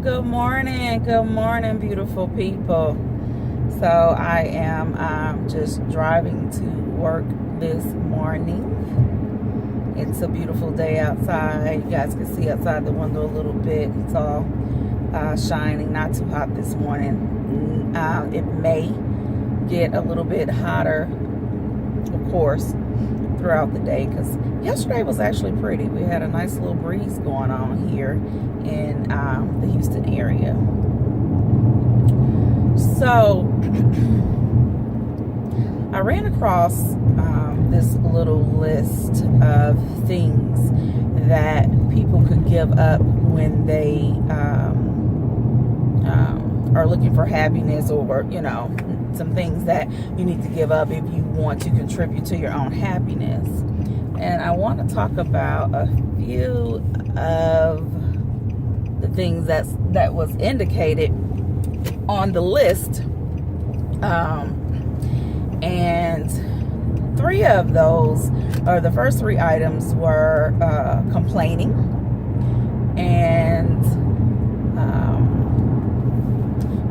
Good morning, beautiful people. So I am just driving to work this morning. It's a beautiful day outside. You guys can see outside the window a little bit. It's all shining, not too hot this morning. It may get a little bit hotter, of course, throughout the day, because yesterday was actually pretty. We had a nice little breeze going on here in the Houston area. So I ran across this little list of things that people could give up when they are looking for happiness, or some things that you need to give up if you want to contribute to your own happiness. And I want to talk about a few of the things that was indicated on the list, and three of those, or the first three items, were complaining and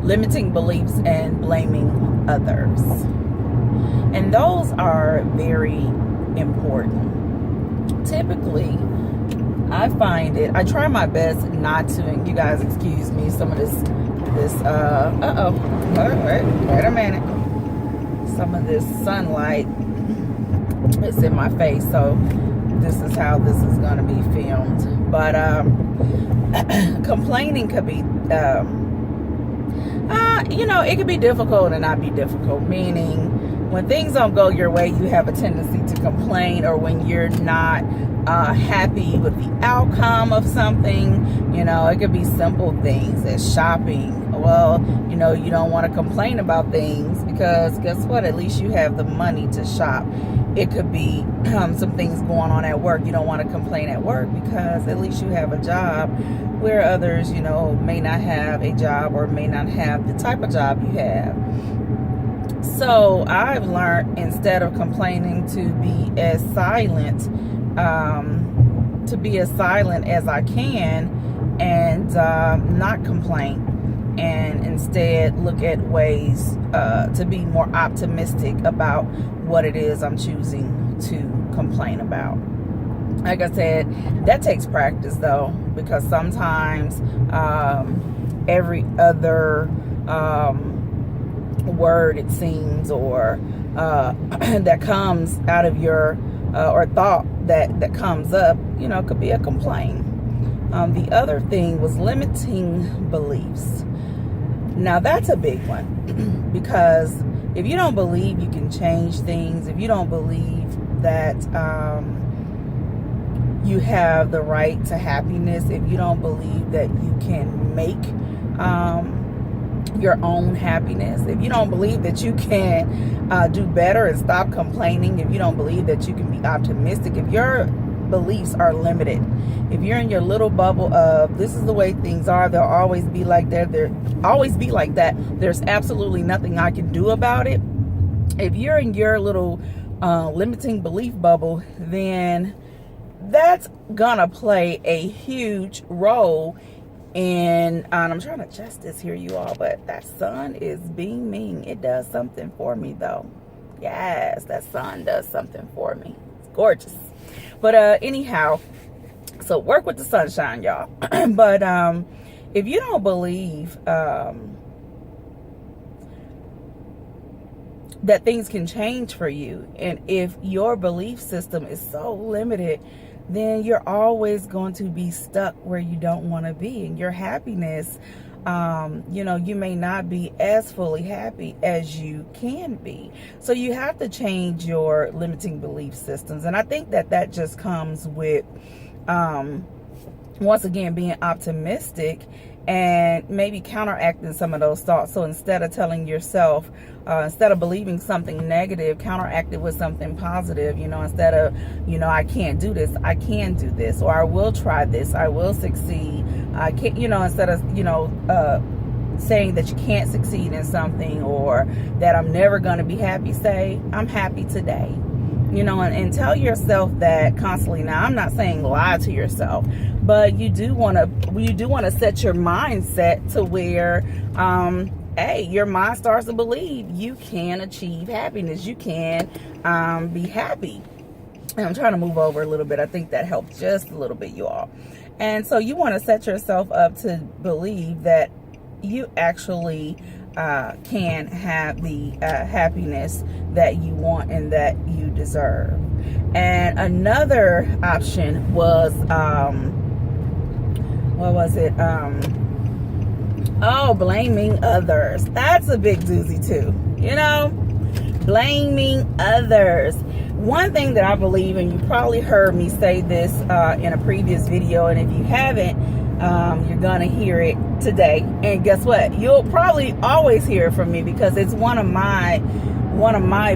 limiting beliefs and blaming others. And those are very important. Typically, I find it, I try my best not to, and you guys excuse me, some of this wait a minute. Some of this sunlight is in my face, so this is how this is going to be filmed. But complaining could be, it could be difficult and not be difficult, meaning when things don't go your way, you have a tendency to complain, or when you're not happy with the outcome of something. It could be simple things as shopping. Well, you don't want to complain about things, because guess what? At least you have the money to shop. It could be some things going on at work. You don't want to complain at work, because at least you have a job, where others, may not have a job, or may not have the type of job you have. So I've learned, instead of complaining, to be as silent as I can, and not complain, and instead look at ways to be more optimistic about what it is I'm choosing to complain about. Like I said, that takes practice, though, because sometimes every other word, it seems, or that comes out of your or thought that comes up, could be a complaint. The other thing was limiting beliefs. Now that's a big one, because if you don't believe you can change things, if you don't believe that you have the right to happiness, if you don't believe that you can make your own happiness, if you don't believe that you can do better and stop complaining, if you don't believe that you can be optimistic, if your beliefs are limited, if you're in your little bubble of this is the way things are, they'll always be like that, there's absolutely nothing I can do about it. If you're in your little limiting belief bubble, then that's gonna play a huge role in, and I'm trying to adjust this here, you all, but that sun is beaming. It does something for me, though. Yes, that sun does something for me. It's gorgeous. But anyhow, so work with the sunshine, y'all. But if you don't believe that things can change for you, and if your belief system is so limited, then you're always going to be stuck where you don't want to be. And your happiness, you may not be as fully happy as you can be. So you have to change your limiting belief systems. And I think that just comes with, once again, being optimistic and maybe counteracting some of those thoughts. So instead of telling yourself, instead of believing something negative, counteract it with something positive. Instead of, I can't do this, I can do this, or I will try this, I will succeed. I can't, instead of, saying that you can't succeed in something, or that I'm never going to be happy, say, I'm happy today. and tell yourself that constantly. Now, I'm not saying lie to yourself, but you do want to set your mindset to where, hey, your mind starts to believe you can achieve happiness. You can be happy. And I'm trying to move over a little bit. I think that helped just a little bit, you all. And so you want to set yourself up to believe that you actually can have the happiness that you want and that you deserve. And another option was, what was it? Blaming others. That's a big doozy too. Blaming others. One thing that I believe, and you probably heard me say this in a previous video, and if you haven't, you're gonna hear it today. And guess what? You'll probably always hear it from me, because it's one of my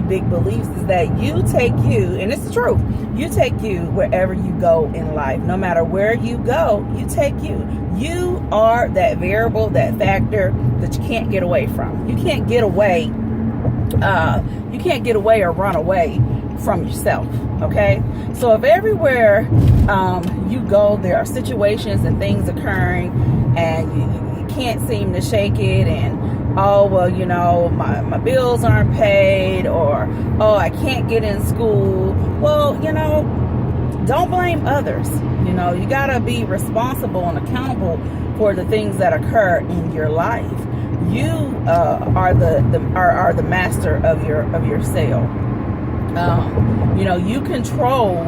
big beliefs is that you take you, and it's true, you take you wherever you go in life. No matter where you go, you take you. You are that variable, that factor that you can't get away from. You can't get away. You can't get away or run away from yourself. Okay, so if everywhere you go, there are situations and things occurring, and you can't seem to shake it, and my bills aren't paid, or I can't get in school. Well, don't blame others. You gotta be responsible and accountable for the things that occur in your life. You are the master of your self. You control,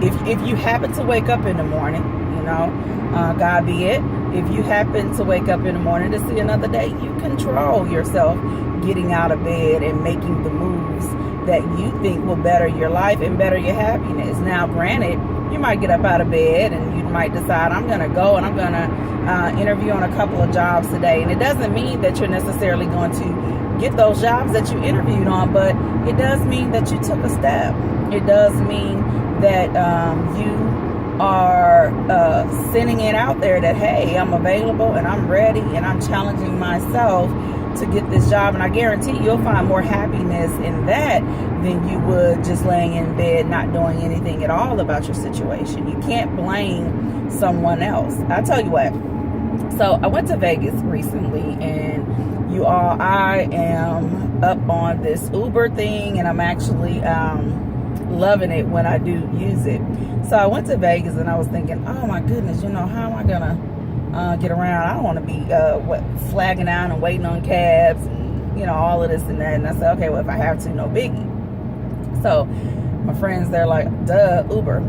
if you happen to wake up in the morning, God be it, if you happen to wake up in the morning to see another day, you control yourself getting out of bed and making the moves that you think will better your life and better your happiness. Now, granted, you might get up out of bed and you might decide, I'm going to go and I'm going to interview on a couple of jobs today. And it doesn't mean that you're necessarily going to get those jobs that you interviewed on, but it does mean that you took a step. It does mean that you are sending it out there that, hey, I'm available and I'm ready and I'm challenging myself to get this job. And I guarantee you'll find more happiness in that than you would just laying in bed not doing anything at all about your situation. You can't blame someone else. I tell you what, so I went to Vegas recently, and you all, I am up on this Uber thing, and I'm actually loving it when I do use it. So I went to Vegas, and I was thinking, oh my goodness, how am I gonna get around? I don't want to be flagging out and waiting on cabs and all of this and that. And I said, okay, well, if I have to, no biggie. So my friends, they're like, duh, Uber.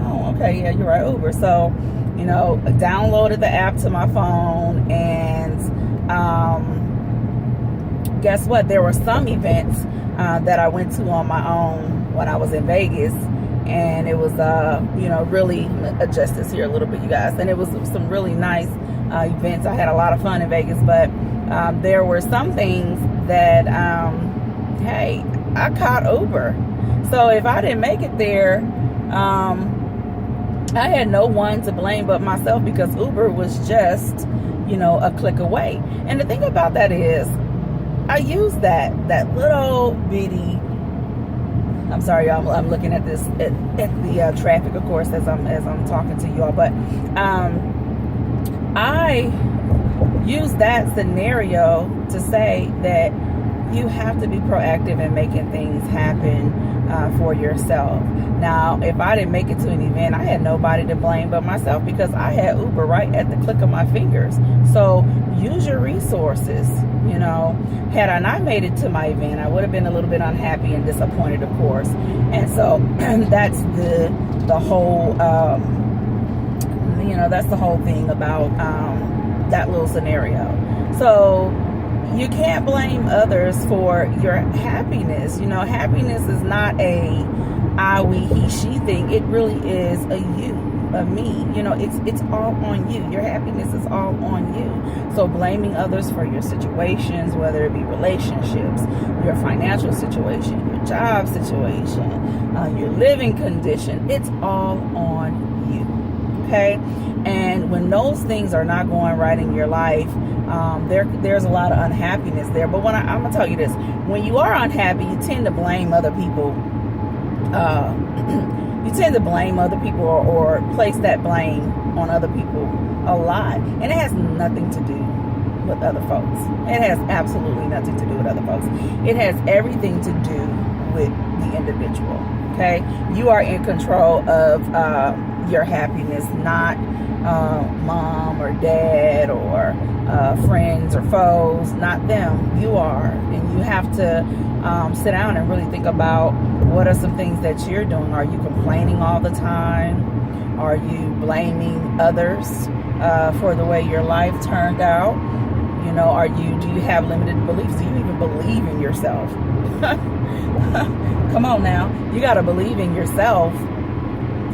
Oh, okay, yeah, you're right, Uber. So I downloaded the app to my phone, and guess what? There were some events that I went to on my own when I was in Vegas, and it was really adjust this here a little bit, you guys, and it was some really nice events. I had a lot of fun in Vegas, but there were some things that hey, I caught Uber. So if I didn't make it there, I had no one to blame but myself, because Uber was just a click away. And the thing about that is, I use that little bitty, I'm sorry, y'all, I'm looking at this at the traffic, of course, as I'm talking to you all, but I use that scenario to say that you have to be proactive in making things happen for yourself. Now, if I didn't make it to an event, I had nobody to blame but myself, because I had Uber right at the click of my fingers. So use your resources. Had I not made it to my event, I would have been a little bit unhappy and disappointed, of course. And so that's the whole that's the whole thing about that little scenario. So you can't blame others for your happiness. Happiness is not a I, we, he, she thing. It really is a you, a me. It's all on you. Your happiness is all on you. So blaming others for your situations, whether it be relationships, your financial situation, your job situation, your living condition, it's all on you. Okay? And when those things are not going right in your life, there's a lot of unhappiness there. But I'm gonna tell you this: when you are unhappy, you tend to blame other people you tend to blame other people, or place that blame on other people a lot, and it has nothing to do with other folks. It has absolutely nothing to do with other folks. It has everything to do with the individual. Okay, you are in control of your happiness, not mom or dad or friends or foes, not them. You are, and you have to sit down and really think about what are some things that you're doing. Are you complaining all the time? Are you blaming others for the way your life turned out? You know, do you have limited beliefs? Do you even believe in yourself? Come on now, you got to believe in yourself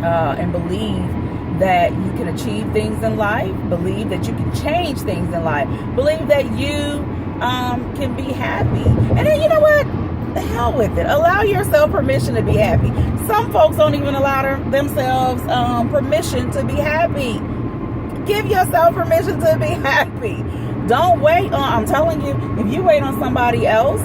and believe that you can achieve things in life. Believe that you can change things in life. Believe that you can be happy. And then, you know what? The hell with it. Allow yourself permission to be happy. Some folks don't even allow themselves permission to be happy. Give yourself permission to be happy. Don't wait on, I'm telling you, if you wait on somebody else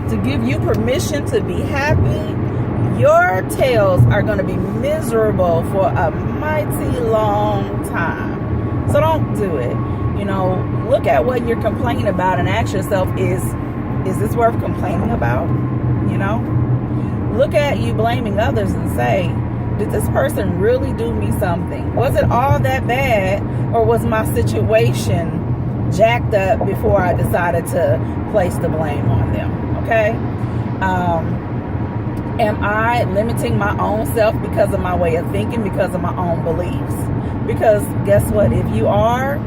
to give you permission to be happy, your tails are going to be miserable for a mighty long time. So don't do it. You know, look at what you're complaining about and ask yourself, is this worth complaining about? You know, look at you blaming others and say, did this person really do me something? Was it all that bad, or was my situation jacked up before I decided to place the blame on them? Okay. Am I limiting my own self because of my way of thinking, because of my own beliefs? Because guess what? If you are,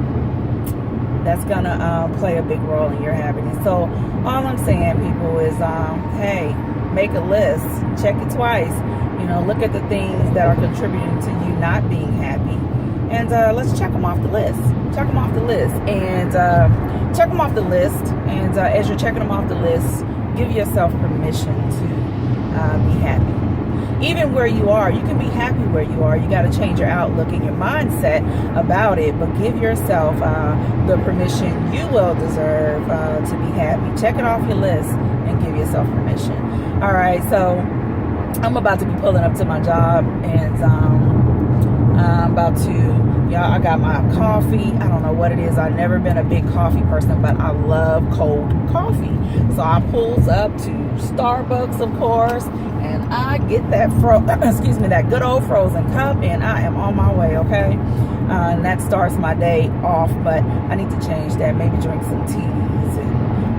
that's going to play a big role in your happiness. So all I'm saying, people, is, hey, make a list. Check it twice. You know, look at the things that are contributing to you not being happy. And let's check them off the list. Check them off the list. And check them off the list. And as you're checking them off the list, give yourself permission to be happy. Even where you are, you can be happy where you are. You got to change your outlook and your mindset about it, but give yourself the permission you will deserve to be happy. Check it off your list and give yourself permission. All right, so I'm about to be pulling up to my job, and I'm about to, y'all, I got my coffee. I don't know what it is. I've never been a big coffee person, but I love cold coffee. So I pulls up to Starbucks, of course, and I get that that good old frozen cup, and I am on my way. Okay, and that starts my day off. But I need to change that. Maybe drink some teas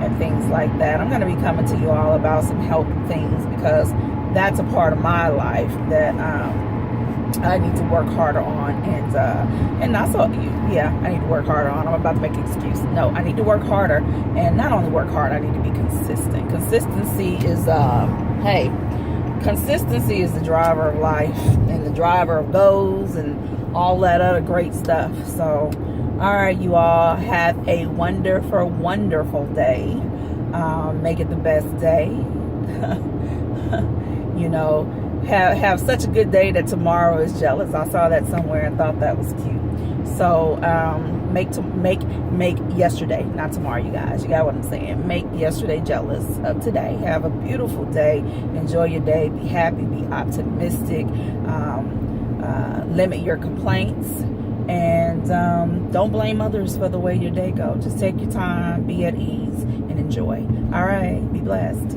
and things like that. I'm going to be coming to you all about some health things, because that's a part of my life that I need to work harder on, and also, yeah, I need to work harder on. I'm about to make an excuse. No, I need to work harder, and not only work hard, I need to be consistent. Consistency is, consistency is the driver of life, and the driver of goals, and all that other great stuff. So, all right, you all, have a wonderful, wonderful day. Make it the best day. You know, have such a good day that tomorrow is jealous. I saw that somewhere and thought that was cute. So make yesterday, not tomorrow, you guys. You got what I'm saying? Make yesterday jealous of today. Have a beautiful day. Enjoy your day. Be happy. Be optimistic. Limit your complaints. And don't blame others for the way your day goes. Just take your time. Be at ease and enjoy. All right. Be blessed.